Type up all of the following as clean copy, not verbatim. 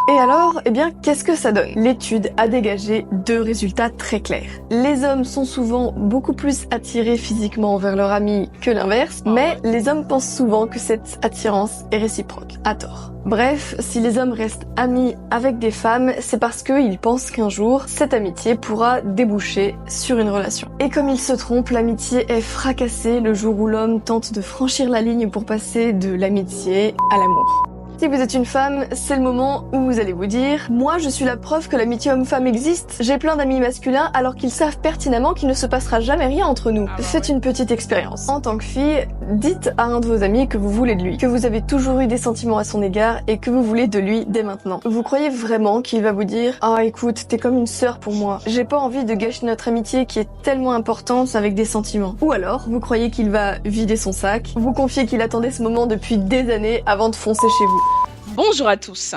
Et alors, eh bien, qu'est-ce que ça donne? L'étude a dégagé deux résultats très clairs. Les hommes sont souvent beaucoup plus attirés physiquement vers leur ami que l'inverse, mais les hommes pensent souvent que cette attirance est réciproque, à tort. Bref, si les hommes restent amis avec des femmes, c'est parce qu'ils pensent qu'un jour, cette amitié pourra déboucher sur une relation. Et comme ils se trompent, l'amitié est fracassée le jour où l'homme tente de franchir la ligne pour passer de l'amitié à l'amour. Si vous êtes une femme, c'est le moment où vous allez vous dire « Moi, je suis la preuve que l'amitié homme-femme existe. J'ai plein d'amis masculins alors qu'ils savent pertinemment qu'il ne se passera jamais rien entre nous. » Faites une petite expérience. En tant que fille, dites à un de vos amis que vous voulez de lui, que vous avez toujours eu des sentiments à son égard et que vous voulez de lui dès maintenant. Vous croyez vraiment qu'il va vous dire « Ah, écoute, t'es comme une sœur pour moi. J'ai pas envie de gâcher notre amitié qui est tellement importante avec des sentiments. » Ou alors, vous croyez qu'il va vider son sac, vous confiez qu'il attendait ce moment depuis des années avant de foncer chez vous. Bonjour à tous.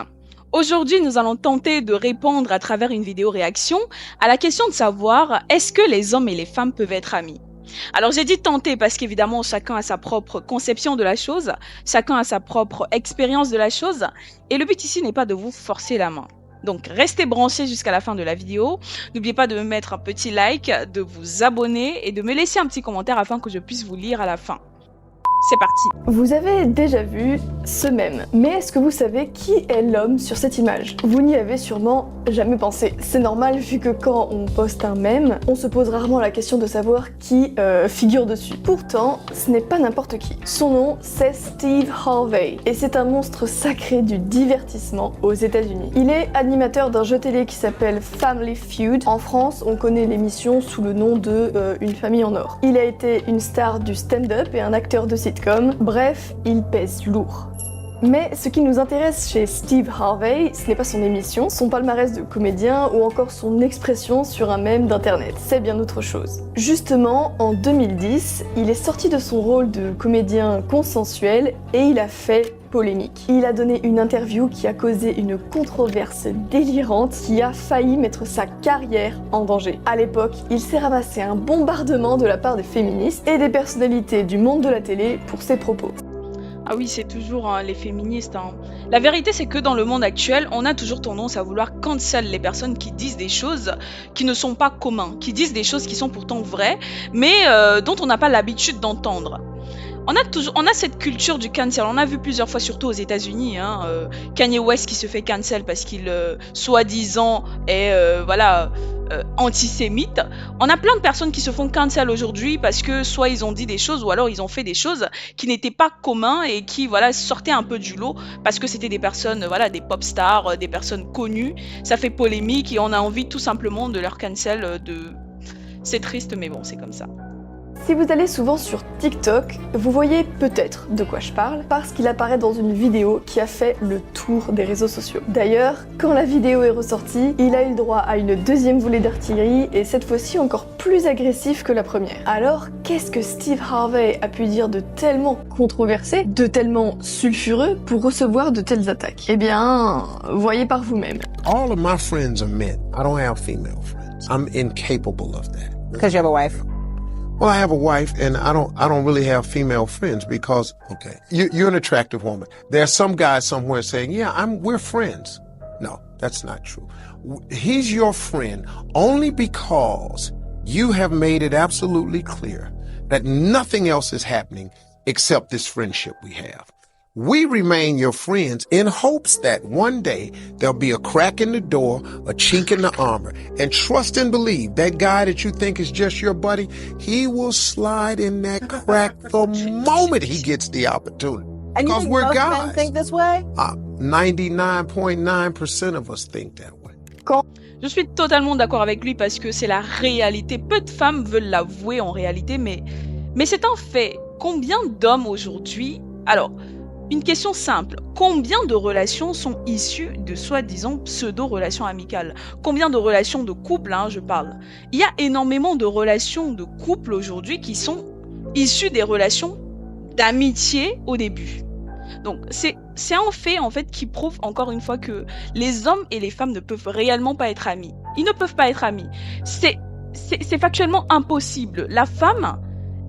Aujourd'hui, nous allons tenter de répondre à travers une vidéo réaction à la question de savoir est-ce que les hommes et les femmes peuvent être amis? Alors j'ai dit tenter parce qu'évidemment chacun a sa propre conception de la chose, chacun a sa propre expérience de la chose et le but ici n'est pas de vous forcer la main. Donc restez branchés jusqu'à la fin de la vidéo, n'oubliez pas de me mettre un petit like, de vous abonner et de me laisser un petit commentaire afin que je puisse vous lire à la fin. C'est parti. Vous avez déjà vu ce mème, mais est-ce que vous savez qui est l'homme sur cette image? Vous n'y avez sûrement jamais pensé. C'est normal vu que quand on poste un mème, on se pose rarement la question de savoir qui figure dessus. Pourtant, ce n'est pas n'importe qui. Son nom, c'est Steve Harvey, et c'est un monstre sacré du divertissement aux États-Unis. Il est animateur d'un jeu télé qui s'appelle Family Feud. En France, on connaît l'émission sous le nom de Une famille en or. Il a été une star du stand-up et un acteur de sitcom. Bref, il pèse lourd. Mais ce qui nous intéresse chez Steve Harvey, ce n'est pas son émission, son palmarès de comédien ou encore son expression sur un mème d'internet, c'est bien autre chose. Justement, en 2010, il est sorti de son rôle de comédien consensuel et il a fait polémique. Il a donné une interview qui a causé une controverse délirante qui a failli mettre sa carrière en danger. À l'époque, il s'est ramassé un bombardement de la part des féministes et des personnalités du monde de la télé pour ses propos. Ah oui, c'est toujours les féministes. La vérité, c'est que dans le monde actuel, on a toujours tendance à vouloir cancel les personnes qui disent des choses qui ne sont pas communes, qui disent des choses qui sont pourtant vraies, mais dont on n'a pas l'habitude d'entendre. On a cette culture du cancel, on a vu plusieurs fois, surtout aux États-Unis, Kanye West qui se fait cancel parce qu'il, soi-disant, est antisémite. On a plein de personnes qui se font cancel aujourd'hui parce que soit ils ont dit des choses ou alors ils ont fait des choses qui n'étaient pas communs et qui sortaient un peu du lot parce que c'était des personnes, des pop stars, des personnes connues. Ça fait polémique et on a envie tout simplement de leur cancel. C'est triste mais bon, c'est comme ça. Si vous allez souvent sur TikTok, vous voyez peut-être de quoi je parle, parce qu'il apparaît dans une vidéo qui a fait le tour des réseaux sociaux. D'ailleurs, quand la vidéo est ressortie, il a eu le droit à une deuxième volée d'artillerie, et cette fois-ci encore plus agressif que la première. Alors, qu'est-ce que Steve Harvey a pu dire de tellement controversé, de tellement sulfureux, pour recevoir de telles attaques? Eh bien, voyez par vous-même. All of my friends are men. I don't have female friends. I'm incapable of that. Because you have a wife? Well, I have a wife, and I don't really have female friends because, okay, you're an attractive woman. There's some guy somewhere saying, yeah, we're friends. No, that's not true. He's your friend only because you have made it absolutely clear that nothing else is happening except this friendship we have. We remain your friends in hopes that one day there'll be a crack in the door, a chink in the armor, and trust and believe that guy that you think is just your buddy, he will slide in that crack the moment he gets the opportunity. And you think we're most guys. men think this way? 99.9% of us think that way. Je suis totalement d'accord avec lui parce que c'est la réalité. Peu de femmes veulent l'avouer en réalité, mais c'est un fait. Combien d'hommes aujourd'hui... Alors, une question simple. Combien de relations sont issues de soi-disant pseudo-relations amicales? Combien de relations de couple, je parle? Il y a énormément de relations de couple aujourd'hui qui sont issues des relations d'amitié au début. Donc, c'est un fait, en fait, qui prouve encore une fois que les hommes et les femmes ne peuvent réellement pas être amis. Ils ne peuvent pas être amis. C'est factuellement impossible. La femme,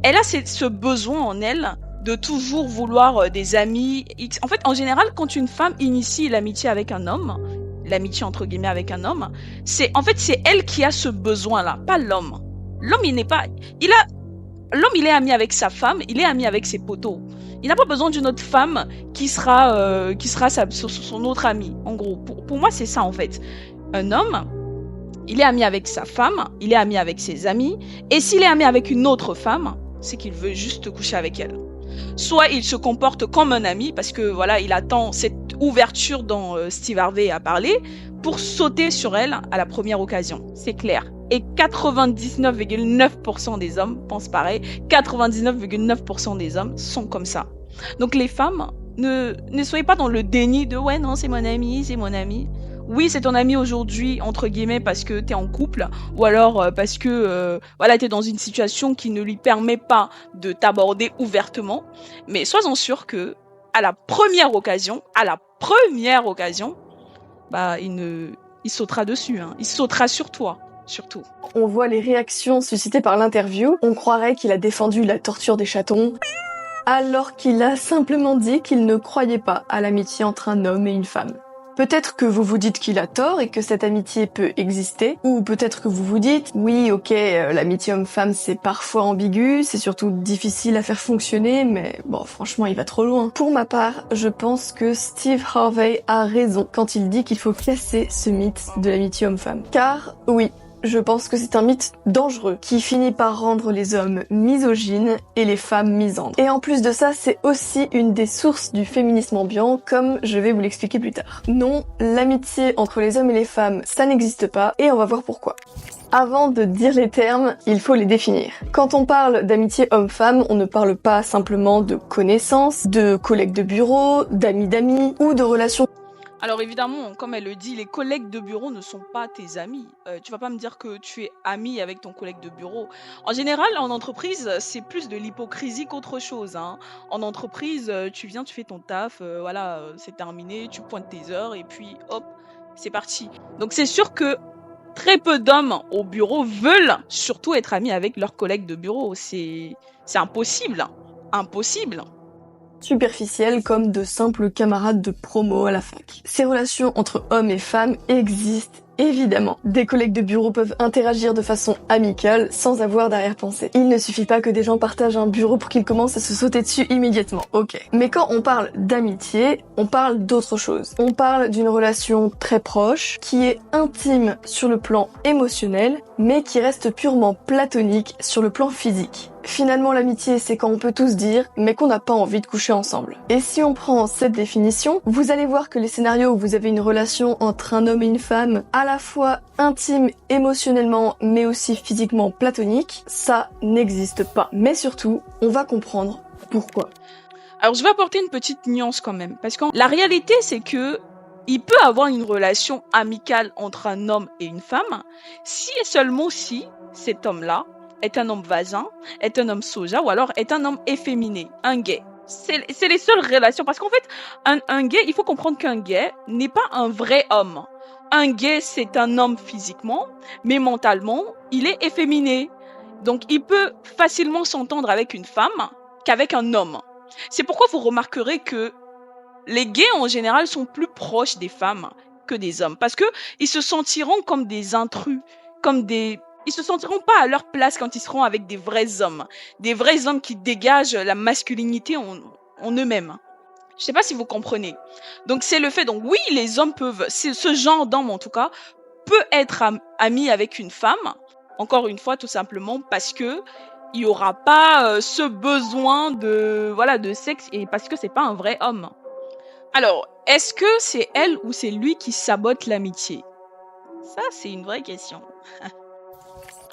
elle a ce besoin en elle de toujours vouloir des amis. En fait, en général, quand une femme initie l'amitié avec un homme, l'amitié entre guillemets avec un homme, c'est elle qui a ce besoin-là, pas l'homme. L'homme, l'homme, il est ami avec sa femme, il est ami avec ses potos. Il n'a pas besoin d'une autre femme qui sera son autre ami. En gros, pour moi, c'est ça en fait. Un homme, il est ami avec sa femme, il est ami avec ses amis, et s'il est ami avec une autre femme, c'est qu'il veut juste coucher avec elle. Soit il se comporte comme un ami, parce que voilà, il attend cette ouverture dont Steve Harvey a parlé, pour sauter sur elle à la première occasion. C'est clair. Et 99,9% des hommes pensent pareil. 99,9% des hommes sont comme ça. Donc les femmes, ne soyez pas dans le déni de « ouais, non, c'est mon ami, c'est mon ami ». Oui, c'est ton ami aujourd'hui, entre guillemets, parce que t'es en couple, ou alors parce que voilà, t'es dans une situation qui ne lui permet pas de t'aborder ouvertement. Mais sois-en sûr que à la première occasion, bah il sautera dessus, hein. Il sautera sur toi, surtout. On voit les réactions suscitées par l'interview. On croirait qu'il a défendu la torture des chatons, alors qu'il a simplement dit qu'il ne croyait pas à l'amitié entre un homme et une femme. Peut-être que vous vous dites qu'il a tort et que cette amitié peut exister, ou peut-être que vous vous dites, oui, ok, l'amitié homme-femme c'est parfois ambigu, c'est surtout difficile à faire fonctionner, mais bon, franchement, il va trop loin. Pour ma part, je pense que Steve Harvey a raison quand il dit qu'il faut casser ce mythe de l'amitié homme-femme. Car, oui, je pense que c'est un mythe dangereux qui finit par rendre les hommes misogynes et les femmes misandres. Et en plus de ça, c'est aussi une des sources du féminisme ambiant, comme je vais vous l'expliquer plus tard. Non, l'amitié entre les hommes et les femmes, ça n'existe pas, et on va voir pourquoi. Avant de dire les termes, il faut les définir. Quand on parle d'amitié homme-femme, on ne parle pas simplement de connaissances, de collègues de bureau, d'amis ou de relations. Alors évidemment, comme elle le dit, les collègues de bureau ne sont pas tes amis. Tu vas pas me dire que tu es ami avec ton collègue de bureau. En général, en entreprise, c'est plus de l'hypocrisie qu'autre chose, hein. En entreprise, tu viens, tu fais ton taf, voilà, c'est terminé, tu pointes tes heures et puis hop, c'est parti. Donc c'est sûr que très peu d'hommes au bureau veulent surtout être amis avec leurs collègues de bureau. C'est impossible. Impossible. Superficielles comme de simples camarades de promo à la fac. Ces relations entre hommes et femmes existent évidemment. Des collègues de bureau peuvent interagir de façon amicale sans avoir d'arrière-pensée. Il ne suffit pas que des gens partagent un bureau pour qu'ils commencent à se sauter dessus immédiatement, ok. Mais quand on parle d'amitié, on parle d'autre chose. On parle d'une relation très proche, qui est intime sur le plan émotionnel, mais qui reste purement platonique sur le plan physique. Finalement, l'amitié, c'est quand on peut tous dire, mais qu'on n'a pas envie de coucher ensemble. Et si on prend cette définition, vous allez voir que les scénarios où vous avez une relation entre un homme et une femme, à la fois intime émotionnellement, mais aussi physiquement platonique, ça n'existe pas. Mais surtout, on va comprendre pourquoi. Alors, je vais apporter une petite nuance quand même, parce que la réalité, c'est que il peut avoir une relation amicale entre un homme et une femme, si et seulement si cet homme-là est un homme vasin, est un homme soja, ou alors est un homme efféminé, un gay. C'est les seules relations, parce qu'en fait, un gay, il faut comprendre qu'un gay n'est pas un vrai homme. Un gay, c'est un homme physiquement, mais mentalement, il est efféminé. Donc, il peut facilement s'entendre avec une femme qu'avec un homme. C'est pourquoi vous remarquerez que les gays, en général, sont plus proches des femmes que des hommes, parce que ils se sentiront comme des intrus, ils se sentiront pas à leur place quand ils seront avec des vrais hommes qui dégagent la masculinité en eux-mêmes. Je sais pas si vous comprenez. Donc c'est le fait, donc oui, les hommes peuvent, ce genre d'homme en tout cas, peut être ami avec une femme, encore une fois tout simplement parce que il y aura pas ce besoin de sexe et parce que c'est pas un vrai homme. Alors, est-ce que c'est elle ou c'est lui qui sabote l'amitié? Ça, c'est une vraie question.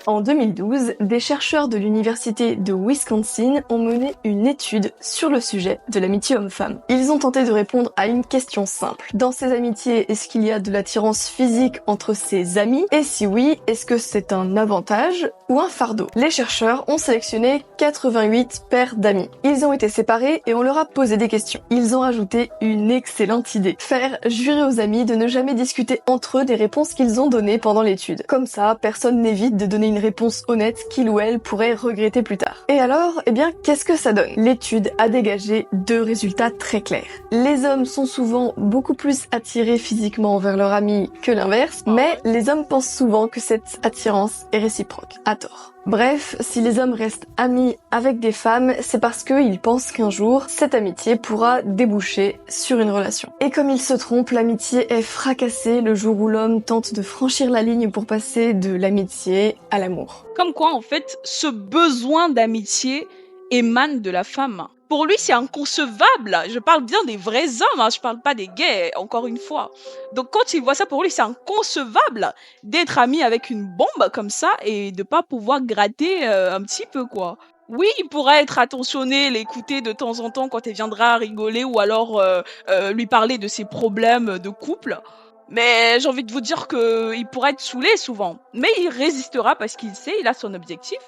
En 2012, des chercheurs de l'université de Wisconsin ont mené une étude sur le sujet de l'amitié homme-femme. Ils ont tenté de répondre à une question simple. Dans ces amitiés, est-ce qu'il y a de l'attirance physique entre ses amis? Et si oui, est-ce que c'est un avantage ou un fardeau? Les chercheurs ont sélectionné 88 paires d'amis. Ils ont été séparés et on leur a posé des questions. Ils ont ajouté une excellente idée. Faire jurer aux amis de ne jamais discuter entre eux des réponses qu'ils ont données pendant l'étude. Comme ça, personne n'évite de donner une une réponse honnête qu'il ou elle pourrait regretter plus tard. Et alors, eh bien, qu'est-ce que ça donne? L'étude a dégagé 2 résultats très clairs. Les hommes sont souvent beaucoup plus attirés physiquement vers leur ami que l'inverse, mais les hommes pensent souvent que cette attirance est réciproque, à tort. Bref, si les hommes restent amis avec des femmes, c'est parce qu'ils pensent qu'un jour, cette amitié pourra déboucher sur une relation. Et comme ils se trompent, l'amitié est fracassée le jour où l'homme tente de franchir la ligne pour passer de l'amitié à l'amour. Comme quoi, en fait, ce besoin d'amitié émane de la femme. Pour lui, c'est inconcevable. Je parle bien des vrais hommes, hein. Je parle pas des gays, encore une fois. Donc quand il voit ça, pour lui, c'est inconcevable d'être ami avec une bombe comme ça et de pas pouvoir gratter un petit peu, quoi. Oui, il pourrait être attentionné, l'écouter de temps en temps quand elle viendra rigoler ou alors lui parler de ses problèmes de couple. Mais j'ai envie de vous dire qu'il pourrait être saoulé souvent. Mais il résistera parce qu'il sait, il a son objectif.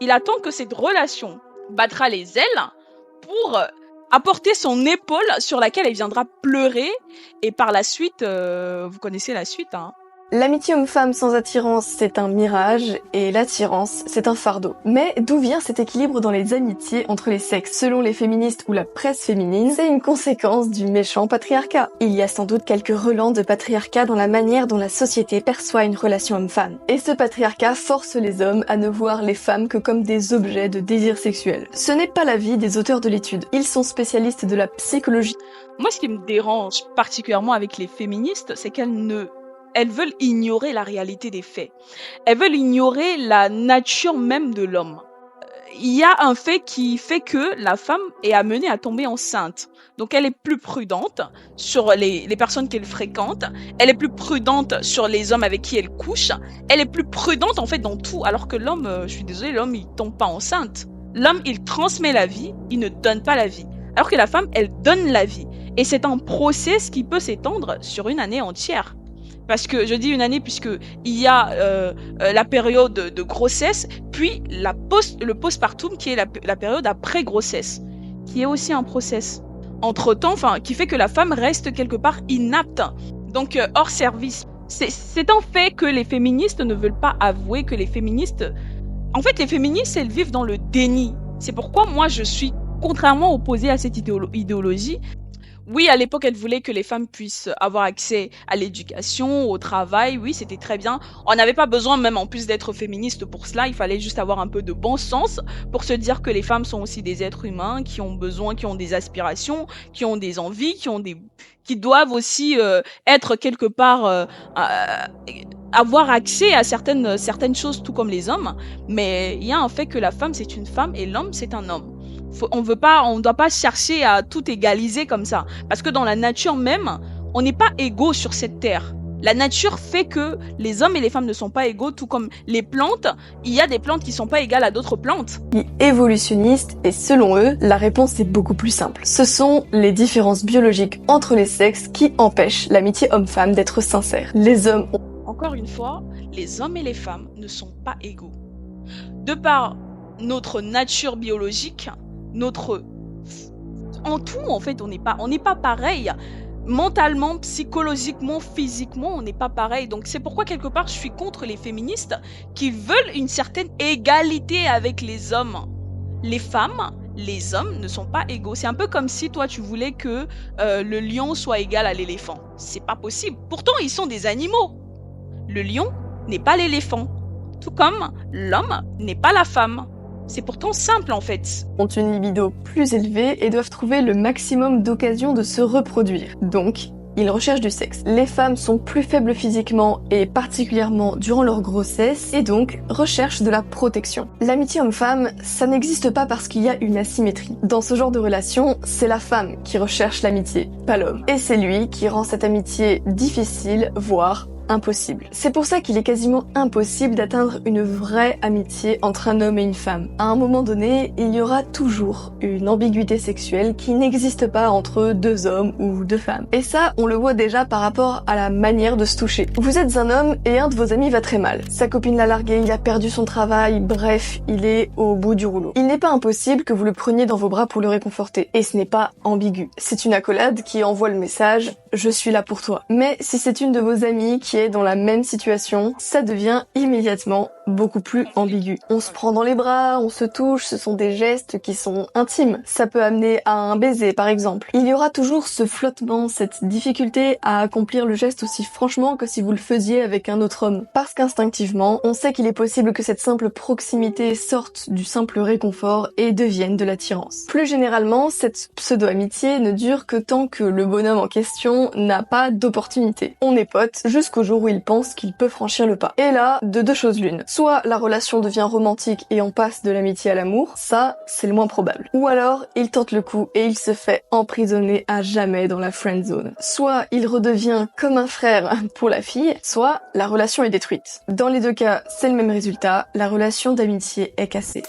Il attend que cette relation battra les ailes pour apporter son épaule sur laquelle elle viendra pleurer. Et par la suite, vous connaissez la suite, hein. L'amitié homme-femme sans attirance, c'est un mirage, et l'attirance, c'est un fardeau. Mais d'où vient cet équilibre dans les amitiés entre les sexes? Selon les féministes ou la presse féminine, c'est une conséquence du méchant patriarcat. Il y a sans doute quelques relents de patriarcat dans la manière dont la société perçoit une relation homme-femme. Et ce patriarcat force les hommes à ne voir les femmes que comme des objets de désir sexuel. Ce n'est pas l'avis des auteurs de l'étude. Ils sont spécialistes de la psychologie. Moi, ce qui me dérange particulièrement avec les féministes, c'est elles veulent ignorer la réalité des faits. Elles veulent ignorer la nature même de l'homme. Il y a un fait qui fait que la femme est amenée à tomber enceinte. Donc elle est plus prudente sur les personnes qu'elle fréquente. Elle est plus prudente sur les hommes avec qui elle couche. Elle est plus prudente en fait dans tout. Alors que l'homme, je suis désolée, l'homme il tombe pas enceinte. L'homme il transmet la vie, il ne donne pas la vie. Alors que la femme, elle donne la vie. Et c'est un process qui peut s'étendre sur une année entière. Parce que je dis une année puisque il y a la période de grossesse, puis le postpartum qui est la période après grossesse, qui est aussi un process. Entre-temps, qui fait que la femme reste quelque part inapte, donc hors service. C'est un fait que les féministes ne veulent pas avouer, que les féministes... En fait, les féministes, elles vivent dans le déni. C'est pourquoi moi, je suis contrairement opposée à cette idéologie. Oui, à l'époque, elle voulait que les femmes puissent avoir accès à l'éducation, au travail. Oui, c'était très bien. On n'avait pas besoin, même en plus d'être féministe pour cela. Il fallait juste avoir un peu de bon sens pour se dire que les femmes sont aussi des êtres humains qui ont besoin, qui ont des aspirations, qui ont des envies, qui doivent aussi être quelque part avoir accès à certaines choses, tout comme les hommes. Mais il y a un fait que la femme c'est une femme et l'homme c'est un homme. On ne doit pas chercher à tout égaliser comme ça. Parce que dans la nature même, on n'est pas égaux sur cette terre. La nature fait que les hommes et les femmes ne sont pas égaux, tout comme les plantes. Il y a des plantes qui sont pas égales à d'autres plantes. Évolutionnistes, et selon eux, la réponse est beaucoup plus simple. Ce sont les différences biologiques entre les sexes qui empêchent l'amitié homme-femme d'être sincère. Les hommes ont... Encore une fois, les hommes et les femmes ne sont pas égaux. De par notre nature biologique, en tout en fait, on n'est pas pareil. Mentalement, psychologiquement, physiquement, on n'est pas pareil. Donc c'est pourquoi quelque part je suis contre les féministes qui veulent une certaine égalité avec les hommes. Les femmes, les hommes ne sont pas égaux. C'est un peu comme si toi tu voulais que le lion soit égal à l'éléphant. C'est pas possible. Pourtant ils sont des animaux. Le lion n'est pas l'éléphant. Tout comme l'homme n'est pas la femme. C'est pourtant simple en fait. Ont une libido plus élevée et doivent trouver le maximum d'occasions de se reproduire. Donc, ils recherchent du sexe. Les femmes sont plus faibles physiquement et particulièrement durant leur grossesse et donc recherchent de la protection. L'amitié homme-femme, ça n'existe pas parce qu'il y a une asymétrie. Dans ce genre de relation, c'est la femme qui recherche l'amitié, pas l'homme. Et c'est lui qui rend cette amitié difficile, voire impossible. C'est pour ça qu'il est quasiment impossible d'atteindre une vraie amitié entre un homme et une femme. À un moment donné, il y aura toujours une ambiguïté sexuelle qui n'existe pas entre deux hommes ou deux femmes. Et ça, on le voit déjà par rapport à la manière de se toucher. Vous êtes un homme et un de vos amis va très mal. Sa copine l'a largué, il a perdu son travail, bref, il est au bout du rouleau. Il n'est pas impossible que vous le preniez dans vos bras pour le réconforter. Et ce n'est pas ambigu. C'est une accolade qui envoie le message « Je suis là pour toi ». Mais si c'est une de vos amies qui est dans la même situation, ça devient immédiatement beaucoup plus ambigu. On se prend dans les bras, on se touche, ce sont des gestes qui sont intimes. Ça peut amener à un baiser par exemple. Il y aura toujours ce flottement, cette difficulté à accomplir le geste aussi franchement que si vous le faisiez avec un autre homme. Parce qu'instinctivement, on sait qu'il est possible que cette simple proximité sorte du simple réconfort et devienne de l'attirance. Plus généralement, cette pseudo-amitié ne dure que tant que le bonhomme en question n'a pas d'opportunité. On est potes jusqu'au jour où il pense qu'il peut franchir le pas. Et là, de deux choses l'une. Soit la relation devient romantique et on passe de l'amitié à l'amour, ça, c'est le moins probable. Ou alors, il tente le coup et il se fait emprisonner à jamais dans la friend zone. Soit il redevient comme un frère pour la fille, soit la relation est détruite. Dans les deux cas, c'est le même résultat, la relation d'amitié est cassée.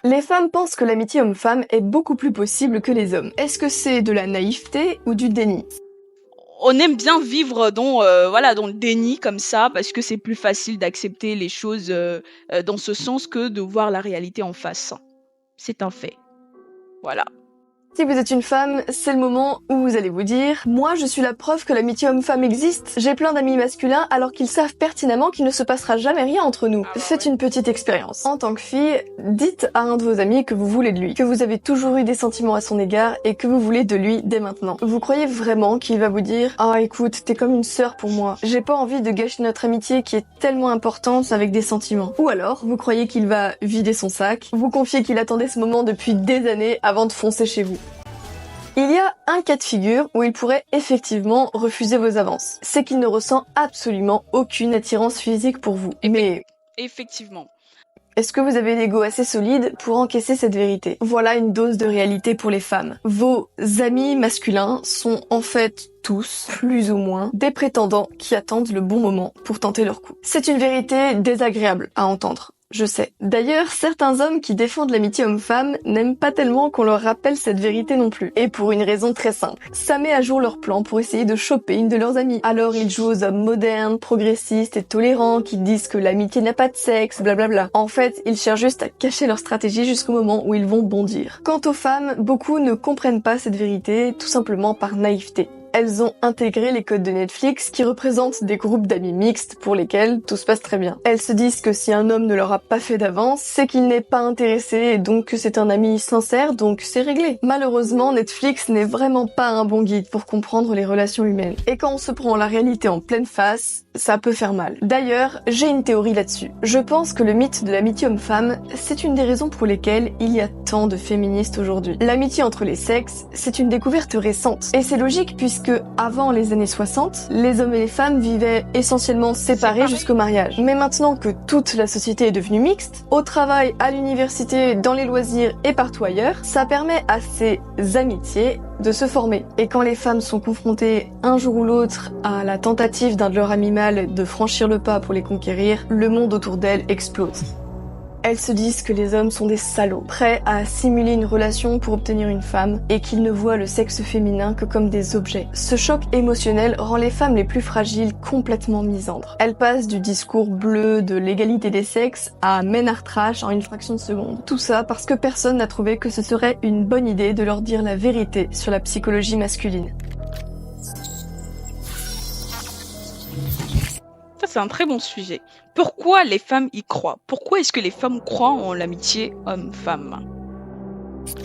Les femmes pensent que l'amitié homme-femme est beaucoup plus possible que les hommes. Est-ce que c'est de la naïveté ou du déni ? On aime bien vivre dans le déni comme ça parce que c'est plus facile d'accepter les choses dans ce sens que de voir la réalité en face. C'est un fait. Voilà. Si vous êtes une femme, c'est le moment où vous allez vous dire « Moi, je suis la preuve que l'amitié homme-femme existe. J'ai plein d'amis masculins alors qu'ils savent pertinemment qu'il ne se passera jamais rien entre nous. » Faites une petite expérience. En tant que fille, dites à un de vos amis que vous voulez de lui, que vous avez toujours eu des sentiments à son égard et que vous voulez de lui dès maintenant. Vous croyez vraiment qu'il va vous dire « Ah, écoute, t'es comme une sœur pour moi. J'ai pas envie de gâcher notre amitié qui est tellement importante avec des sentiments. » Ou alors, vous croyez qu'il va vider son sac, vous confiez qu'il attendait ce moment depuis des années avant de foncer chez vous. Il y a un cas de figure où il pourrait effectivement refuser vos avances. C'est qu'il ne ressent absolument aucune attirance physique pour vous. Mais effectivement. Est-ce que vous avez l'ego assez solide pour encaisser cette vérité ? Voilà une dose de réalité pour les femmes. Vos amis masculins sont en fait tous, plus ou moins, des prétendants qui attendent le bon moment pour tenter leur coup. C'est une vérité désagréable à entendre. Je sais. D'ailleurs, certains hommes qui défendent l'amitié homme-femme n'aiment pas tellement qu'on leur rappelle cette vérité non plus. Et pour une raison très simple. Ça met à jour leur plan pour essayer de choper une de leurs amies. Alors ils jouent aux hommes modernes, progressistes et tolérants qui disent que l'amitié n'a pas de sexe, blablabla. En fait, ils cherchent juste à cacher leur stratégie jusqu'au moment où ils vont bondir. Quant aux femmes, beaucoup ne comprennent pas cette vérité, tout simplement par naïveté. Elles ont intégré les codes de Netflix qui représentent des groupes d'amis mixtes pour lesquels tout se passe très bien. Elles se disent que si un homme ne leur a pas fait d'avance, c'est qu'il n'est pas intéressé et donc que c'est un ami sincère, donc c'est réglé. Malheureusement, Netflix n'est vraiment pas un bon guide pour comprendre les relations humaines. Et quand on se prend la réalité en pleine face, ça peut faire mal. D'ailleurs, j'ai une théorie là-dessus. Je pense que le mythe de l'amitié homme-femme, c'est une des raisons pour lesquelles il y a tant de féministes aujourd'hui. L'amitié entre les sexes, c'est une découverte récente. Et c'est logique puisque avant les années 60, les hommes et les femmes vivaient essentiellement séparés jusqu'au mariage. Mais maintenant que toute la société est devenue mixte, au travail, à l'université, dans les loisirs et partout ailleurs, ça permet à ces amitiés de se former. Et quand les femmes sont confrontées un jour ou l'autre à la tentative d'un de leurs amis mâles de franchir le pas pour les conquérir, le monde autour d'elles explose. Elles se disent que les hommes sont des salauds, prêts à simuler une relation pour obtenir une femme, et qu'ils ne voient le sexe féminin que comme des objets. Ce choc émotionnel rend les femmes les plus fragiles complètement misandres. Elles passent du discours bleu de l'égalité des sexes à men are trash en une fraction de seconde. Tout ça parce que personne n'a trouvé que ce serait une bonne idée de leur dire la vérité sur la psychologie masculine. Ça, c'est un très bon sujet. Pourquoi les femmes y croient ? Pourquoi est-ce que les femmes croient en l'amitié homme-femme ?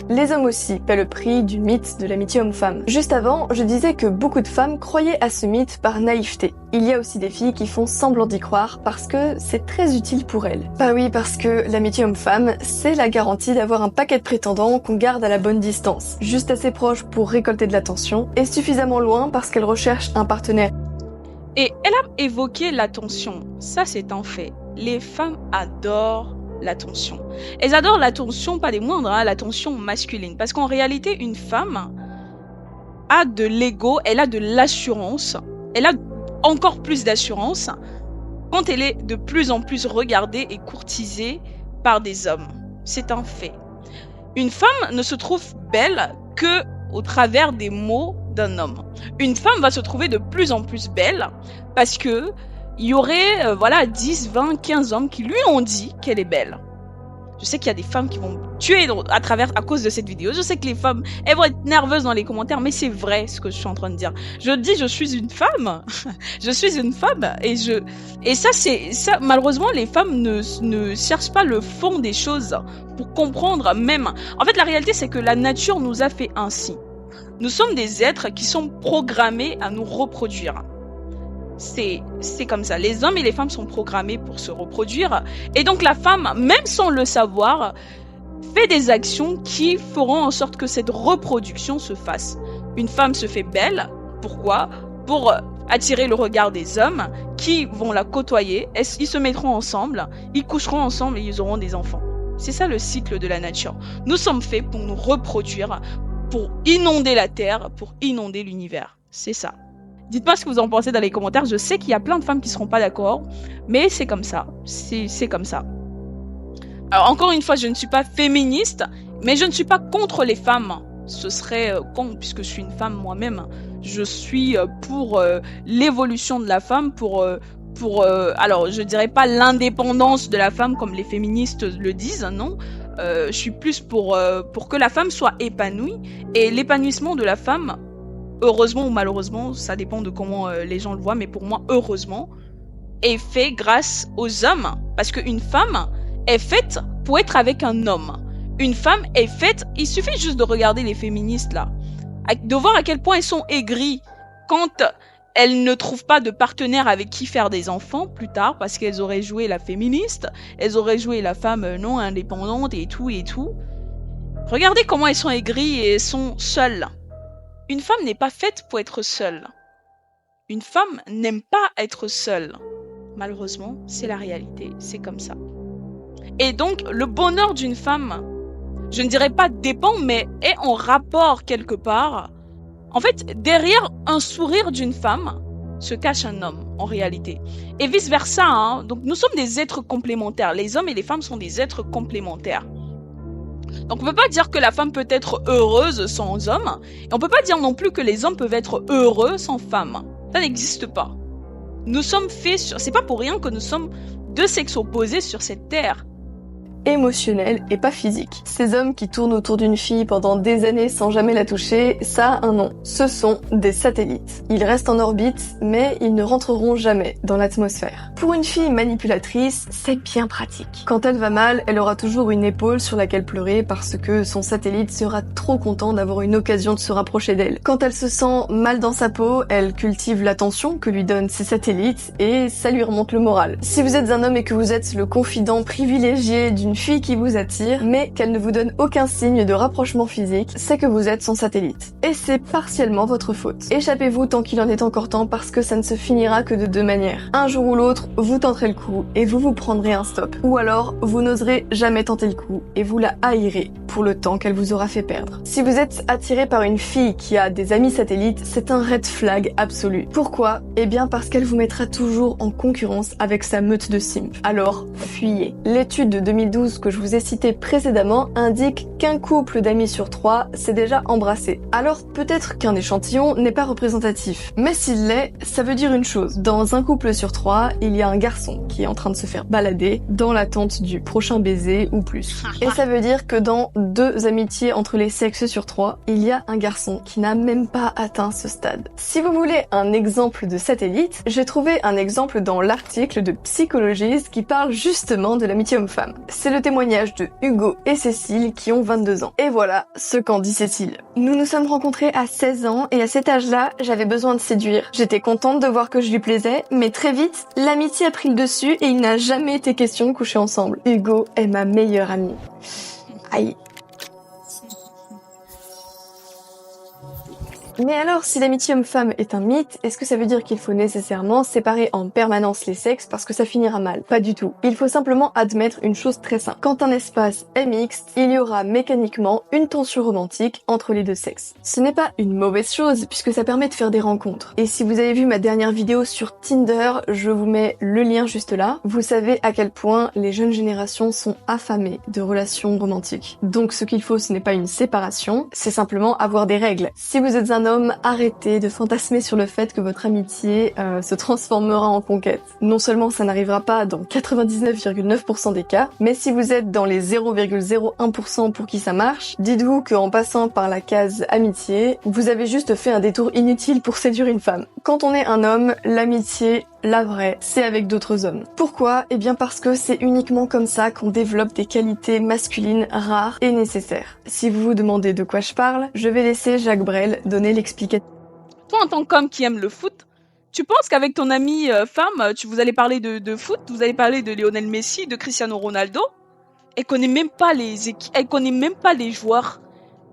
Les hommes aussi paient le prix du mythe de l'amitié homme-femme. Juste avant, je disais que beaucoup de femmes croyaient à ce mythe par naïveté. Il y a aussi des filles qui font semblant d'y croire parce que c'est très utile pour elles. Bah oui, parce que l'amitié homme-femme, c'est la garantie d'avoir un paquet de prétendants qu'on garde à la bonne distance, juste assez proche pour récolter de l'attention, et suffisamment loin parce qu'elles recherchent un partenaire. Et elle a évoqué l'attention. Ça, c'est un fait. Les femmes adorent l'attention. Elles adorent l'attention, pas des moindres, l'attention masculine. Parce qu'en réalité, une femme a de l'ego, elle a de l'assurance, elle a encore plus d'assurance quand elle est de plus en plus regardée et courtisée par des hommes. C'est un fait. Une femme ne se trouve belle que au travers des mots d'un homme. Une femme va se trouver de plus en plus belle parce que il y aurait 10, 20, 15 hommes qui lui ont dit qu'elle est belle. Je sais qu'il y a des femmes qui vont me tuer à cause de cette vidéo. Je sais que les femmes, elles vont être nerveuses dans les commentaires, mais c'est vrai ce que je suis en train de dire. Je dis, je suis une femme. Je suis une femme et ça, malheureusement, les femmes ne cherchent pas le fond des choses pour comprendre même. En fait, la réalité, c'est que la nature nous a fait ainsi. Nous sommes des êtres qui sont programmés à nous reproduire. C'est comme ça. Les hommes et les femmes sont programmés pour se reproduire. Et donc la femme, même sans le savoir, fait des actions qui feront en sorte que cette reproduction se fasse. Une femme se fait belle. Pourquoi? Pour attirer le regard des hommes qui vont la côtoyer. Ils se mettront ensemble, ils coucheront ensemble et ils auront des enfants. C'est ça le cycle de la nature. Nous sommes faits pour nous reproduire, pour inonder la terre, pour inonder l'univers. C'est ça. Dites-moi ce que vous en pensez dans les commentaires. Je sais qu'il y a plein de femmes qui seront pas d'accord, mais c'est comme ça. C'est comme ça. Alors encore une fois, je ne suis pas féministe, mais je ne suis pas contre les femmes. Ce serait con puisque je suis une femme moi-même. Je suis pour l'évolution de la femme, alors je dirais pas l'indépendance de la femme comme les féministes le disent, non. Je suis plus pour que la femme soit épanouie et l'épanouissement de la femme. Heureusement ou malheureusement, ça dépend de comment les gens le voient, mais pour moi, heureusement, est fait grâce aux hommes. Parce qu'une femme est faite pour être avec un homme. Une femme est faite, il suffit juste de regarder les féministes là, de voir à quel point elles sont aigries quand elles ne trouvent pas de partenaire avec qui faire des enfants plus tard, parce qu'elles auraient joué la féministe, elles auraient joué la femme non indépendante et tout et tout. Regardez comment elles sont aigries et elles sont seules. Une femme n'est pas faite pour être seule. Une femme n'aime pas être seule. Malheureusement, c'est la réalité, c'est comme ça. Et donc, le bonheur d'une femme, je ne dirais pas dépend, mais est en rapport quelque part. En fait, derrière un sourire d'une femme se cache un homme, en réalité. Et vice-versa, hein. Donc, nous sommes des êtres complémentaires. Les hommes et les femmes sont des êtres complémentaires. Donc on peut pas dire que la femme peut être heureuse sans homme, et on peut pas dire non plus que les hommes peuvent être heureux sans femme. Ça n'existe pas. Nous sommes faits c'est pas pour rien que nous sommes deux sexes opposés sur cette terre. Émotionnel et pas physique. Ces hommes qui tournent autour d'une fille pendant des années sans jamais la toucher, ça a un nom. Ce sont des satellites. Ils restent en orbite, mais ils ne rentreront jamais dans l'atmosphère. Pour une fille manipulatrice, c'est bien pratique. Quand elle va mal, elle aura toujours une épaule sur laquelle pleurer parce que son satellite sera trop content d'avoir une occasion de se rapprocher d'elle. Quand elle se sent mal dans sa peau, elle cultive l'attention que lui donnent ses satellites et ça lui remonte le moral. Si vous êtes un homme et que vous êtes le confident privilégié d'une fille qui vous attire, mais qu'elle ne vous donne aucun signe de rapprochement physique, c'est que vous êtes son satellite. Et c'est partiellement votre faute. Échappez-vous tant qu'il en est encore temps parce que ça ne se finira que de deux manières. Un jour ou l'autre, vous tenterez le coup et vous prendrez un stop. Ou alors, vous n'oserez jamais tenter le coup et vous la haïrez pour le temps qu'elle vous aura fait perdre. Si vous êtes attiré par une fille qui a des amis satellites, c'est un red flag absolu. Pourquoi? Eh bien parce qu'elle vous mettra toujours en concurrence avec sa meute de simp. Alors, fuyez. L'étude de 2012 que je vous ai cité précédemment indique qu'un couple d'amis sur 3 s'est déjà embrassé. Alors peut-être qu'un échantillon n'est pas représentatif, mais s'il l'est, ça veut dire une chose. Dans un couple sur 3, il y a un garçon qui est en train de se faire balader dans l'attente du prochain baiser ou plus. Et ça veut dire que dans 2 amitiés entre les sexes sur 3, il y a un garçon qui n'a même pas atteint ce stade. Si vous voulez un exemple de satellite, j'ai trouvé un exemple dans l'article de Psychologist qui parle justement de l'amitié homme-femme. C'est le témoignage de Hugo et Cécile qui ont 22 ans. Et voilà ce qu'en dit Cécile. Nous nous sommes rencontrés à 16 ans et à cet âge-là, j'avais besoin de séduire. J'étais contente de voir que je lui plaisais, mais très vite, l'amitié a pris le dessus et il n'a jamais été question de coucher ensemble. Hugo est ma meilleure amie. Aïe. Mais alors, si l'amitié homme-femme est un mythe, est-ce que ça veut dire qu'il faut nécessairement séparer en permanence les sexes parce que ça finira mal? Pas du tout. Il faut simplement admettre une chose très simple. Quand un espace est mixte, il y aura mécaniquement une tension romantique entre les deux sexes. Ce n'est pas une mauvaise chose puisque ça permet de faire des rencontres. Et si vous avez vu ma dernière vidéo sur Tinder, je vous mets le lien juste là. Vous savez à quel point les jeunes générations sont affamées de relations romantiques. Donc ce qu'il faut, ce n'est pas une séparation, c'est simplement avoir des règles. Si vous êtes un homme, arrêtez de fantasmer sur le fait que votre amitié se transformera en conquête. Non seulement ça n'arrivera pas dans 99,9% des cas, mais si vous êtes dans les 0,01% pour qui ça marche, dites-vous qu'en passant par la case amitié, vous avez juste fait un détour inutile pour séduire une femme. Quand on est un homme, l'amitié, la vraie, c'est avec d'autres hommes. Pourquoi? Eh bien parce que c'est uniquement comme ça qu'on développe des qualités masculines rares et nécessaires. Si vous vous demandez de quoi je parle, je vais laisser Jacques Brel donner l'explication. Toi, en tant qu'homme qui aime le foot, tu penses qu'avec ton amie femme, vous allez parler de foot, vous allez parler de Lionel Messi, de Cristiano Ronaldo? Elle connaît même pas les équipes, elle connaît même pas les joueurs.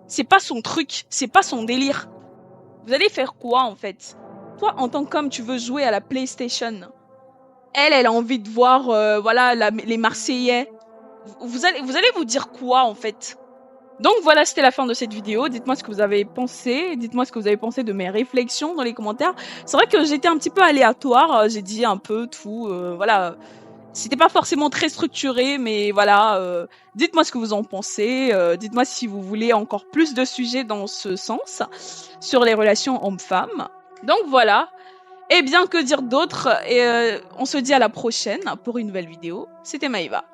C'est pas son truc, c'est pas son délire. Vous allez faire quoi en fait? Toi, en tant qu'homme, tu veux jouer à la PlayStation. Elle a envie de voir voilà, les Marseillais. Vous allez vous dire quoi en fait? Donc voilà, c'était la fin de cette vidéo. Dites-moi ce que vous avez pensé. Dites-moi ce que vous avez pensé de mes réflexions dans les commentaires. C'est vrai que j'étais un petit peu aléatoire. J'ai dit un peu tout. Voilà. C'était pas forcément très structuré, mais voilà. Dites-moi ce que vous en pensez. Dites-moi si vous voulez encore plus de sujets dans ce sens sur les relations hommes-femmes. Donc voilà. Et bien que dire d'autre, on se dit à la prochaine pour une nouvelle vidéo. C'était Maëva.